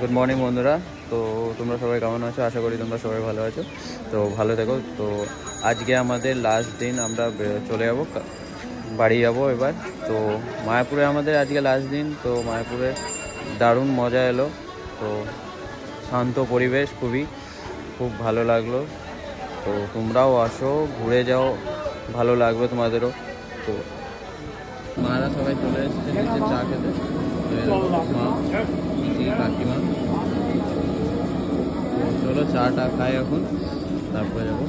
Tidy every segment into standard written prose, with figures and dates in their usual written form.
Good morning বন্ধুরা। তো তোমরা সবাই কেমন আছো? আশা করি তোমরা সবাই ভালো আছো। তো ভালো থেকো। তো আজকে আমাদের লাস্ট দিন, আমরা চলে যাব, বাড়ি যাব এবার। তো মায়াপুরে আমাদের আজকে লাস্ট দিন। তো মায়াপুরে দারুণ মজা এলো। তো শান্ত পরিবেশ, খুব ভালো লাগলো। তো তোমরাও আসো, ঘুরে যাও, ভালো লাগবে তোমাদেরও। তো মারা সবাই চলে এসেছে নিচে চা খেতে। মা, পিসি, কাকিমা। চলো চাটা খাই এখন, তারপরে যাবো।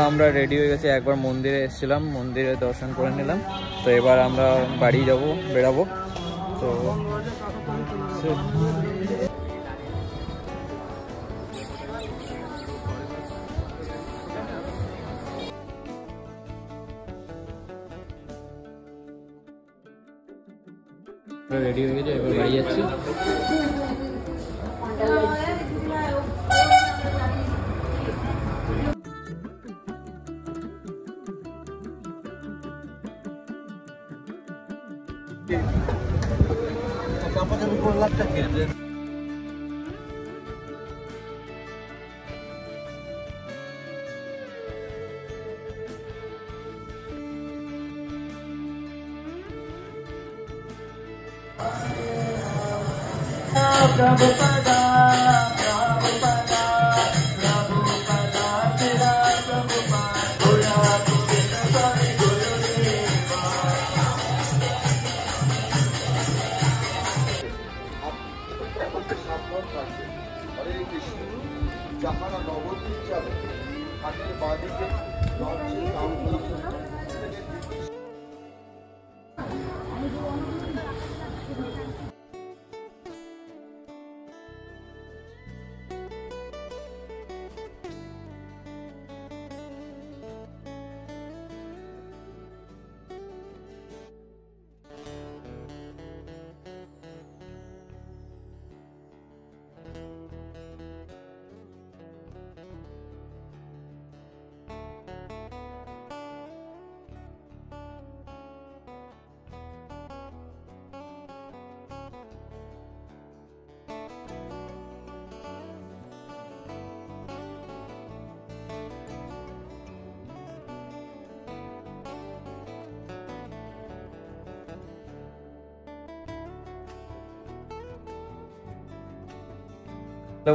আমরা রেডি হয়ে গেছি, একবার মন্দিরে এসেছিলাম, মন্দিরে দর্শন করে নিলাম। তো এবার আমরা বাড়ি বেরাবো। তো রেডি হয়ে গেছে, এবার বাড়ি যাচ্ছি। যাহারা নবদ্বীপ যাবে হাটের বাদিকে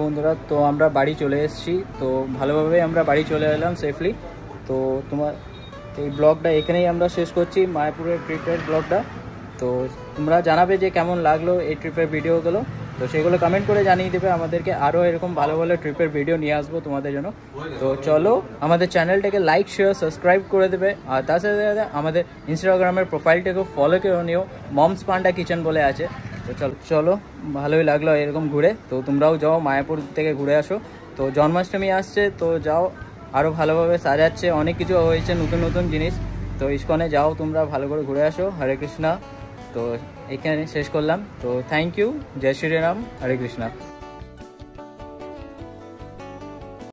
বন্ধুরা, তো আমরা বাড়ি চলে এসেছি। তো ভালোভাবে আমরা বাড়ি চলে এলাম সেফলি। তো তোমার এই ব্লগটা এখানেই আমরা শেষ করছি, মায়াপুরের ট্রিপের ব্লগটা। তো তোমরা জানাবে যে কেমন লাগলো এই ট্রিপের ভিডিওগুলো। তো সেগুলো কমেন্ট করে জানিয়ে দেবে আমাদেরকে, আরও এরকম ভালো ভালো ট্রিপের ভিডিও নিয়ে আসবো তোমাদের জন্য। তো চলো, আমাদের চ্যানেলটাকে লাইক, শেয়ার, সাবস্ক্রাইব করে দেবে। আর তার সাথে সাথে আমাদের ইনস্টাগ্রামের প্রোফাইলটাকেও ফলো করে নিও, মমস পান্ডা কিচেন বলে আছে। তো চলো, ভালোই লাগলো এরকম ঘুরে। তো তোমরাও যাও, মায়াপুর থেকে ঘুরে আসো। তো জন্মাষ্টমী আসছে, তো যাও, আরও ভালোভাবে সাজাচ্ছে, অনেক কিছু হয়েছে, নতুন নতুন জিনিস। তো ইস্কনে যাও, তোমরা ভালো করে ঘুরে আসো। হরে কৃষ্ণা। তো এখানে শেষ করলাম। তো থ্যাংক ইউ, জয় শ্রীরাম, হরে কৃষ্ণা।